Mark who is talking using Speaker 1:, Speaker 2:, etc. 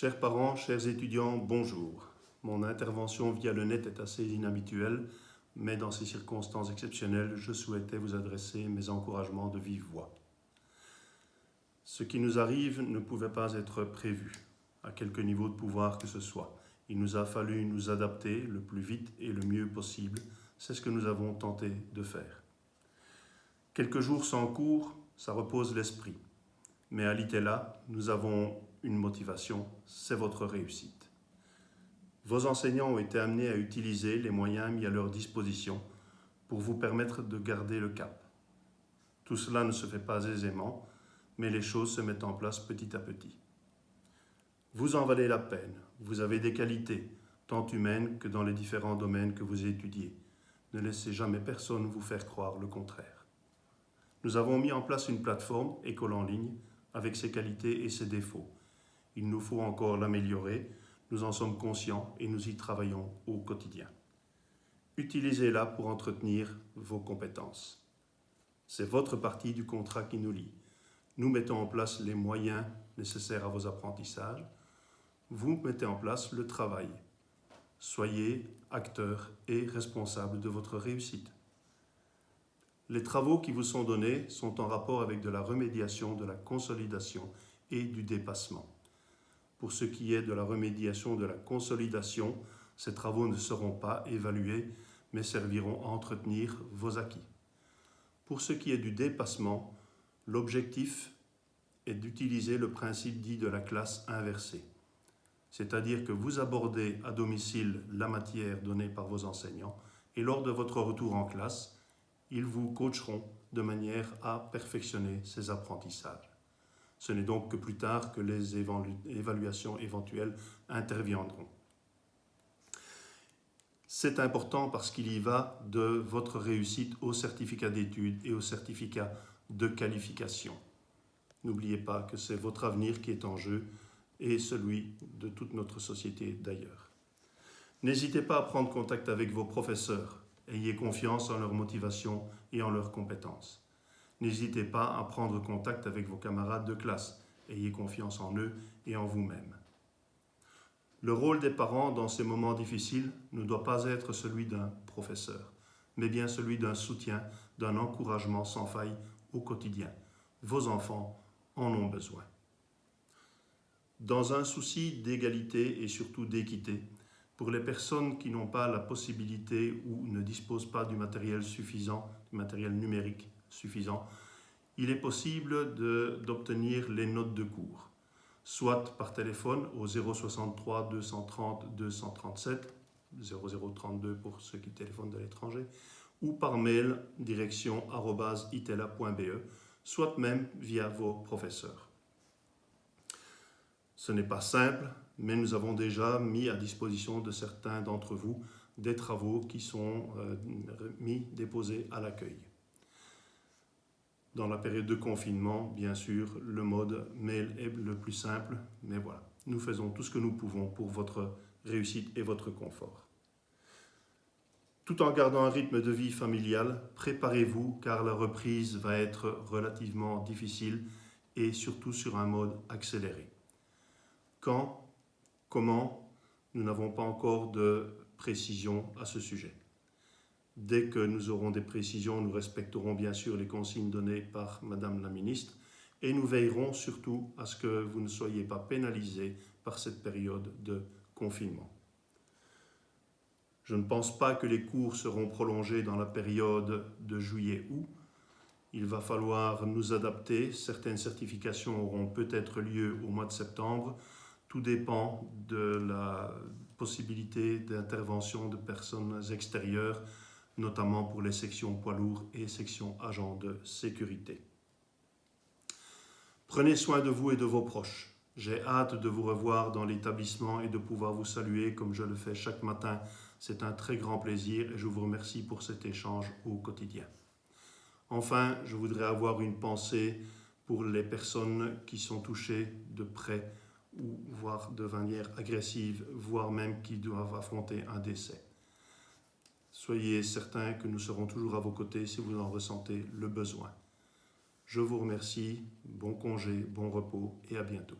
Speaker 1: Chers parents, chers étudiants, bonjour. Mon intervention via le net est assez inhabituelle, mais dans ces circonstances exceptionnelles, je souhaitais vous adresser mes encouragements de vive voix. Ce qui nous arrive ne pouvait pas être prévu, à quelque niveau de pouvoir que ce soit. Il nous a fallu nous adapter le plus vite et le mieux possible. C'est ce que nous avons tenté de faire. Quelques jours sans cours, ça repose l'esprit. Mais à l'ITELA, nous avons une motivation, c'est votre réussite. Vos enseignants ont été amenés à utiliser les moyens mis à leur disposition pour vous permettre de garder le cap. Tout cela ne se fait pas aisément, mais les choses se mettent en place petit à petit. Vous en valez la peine, vous avez des qualités, tant humaines que dans les différents domaines que vous étudiez. Ne laissez jamais personne vous faire croire le contraire. Nous avons mis en place une plateforme, École en ligne, avec ses qualités et ses défauts. Il nous faut encore l'améliorer, nous en sommes conscients et nous y travaillons au quotidien. Utilisez-la pour entretenir vos compétences. C'est votre partie du contrat qui nous lie. Nous mettons en place les moyens nécessaires à vos apprentissages. Vous mettez en place le travail. Soyez acteurs et responsables de votre réussite. Les travaux qui vous sont donnés sont en rapport avec de la remédiation, de la consolidation et du dépassement. Pour ce qui est de la remédiation, de la consolidation, ces travaux ne seront pas évalués, mais serviront à entretenir vos acquis. Pour ce qui est du dépassement, l'objectif est d'utiliser le principe dit de la classe inversée. C'est-à-dire que vous abordez à domicile la matière donnée par vos enseignants et lors de votre retour en classe, ils vous coacheront de manière à perfectionner ces apprentissages. Ce n'est donc que plus tard que les évaluations éventuelles interviendront. C'est important parce qu'il y va de votre réussite au certificat d'études et au certificat de qualification. N'oubliez pas que c'est votre avenir qui est en jeu et celui de toute notre société d'ailleurs. N'hésitez pas à prendre contact avec vos professeurs. Ayez confiance en leur motivation et en leurs compétences. N'hésitez pas à prendre contact avec vos camarades de classe. Ayez confiance en eux et en vous-même. Le rôle des parents dans ces moments difficiles ne doit pas être celui d'un professeur, mais bien celui d'un soutien, d'un encouragement sans faille au quotidien. Vos enfants en ont besoin. Dans un souci d'égalité et surtout d'équité, pour les personnes qui n'ont pas la possibilité ou ne disposent pas du matériel suffisant, du matériel numérique suffisant, il est possible d'obtenir les notes de cours, soit par téléphone au 063 230 237, 0032 pour ceux qui téléphonent de l'étranger, ou par mail direction @itela.be, soit même via vos professeurs. Ce n'est pas simple, mais nous avons déjà mis à disposition de certains d'entre vous des travaux qui sont déposés à l'accueil. Dans la période de confinement, bien sûr, le mode mail est le plus simple, mais voilà, nous faisons tout ce que nous pouvons pour votre réussite et votre confort. Tout en gardant un rythme de vie familial, préparez-vous car la reprise va être relativement difficile et surtout sur un mode accéléré. Quand, comment, nous n'avons pas encore de précision à ce sujet. Dès que nous aurons des précisions, nous respecterons bien sûr les consignes données par Madame la Ministre et nous veillerons surtout à ce que vous ne soyez pas pénalisés par cette période de confinement. Je ne pense pas que les cours seront prolongés dans la période de juillet-août. Il va falloir nous adapter. Certaines certifications auront peut-être lieu au mois de septembre. Tout dépend de la possibilité d'intervention de personnes extérieures, notamment pour les sections poids lourds et sections agents de sécurité. Prenez soin de vous et de vos proches. J'ai hâte de vous revoir dans l'établissement et de pouvoir vous saluer comme je le fais chaque matin. C'est un très grand plaisir et je vous remercie pour cet échange au quotidien. Enfin, je voudrais avoir une pensée pour les personnes qui sont touchées de près ou voire de manière agressive, voire même qui doivent affronter un décès. Soyez certains que nous serons toujours à vos côtés si vous en ressentez le besoin. Je vous remercie, bon congé, bon repos et à bientôt.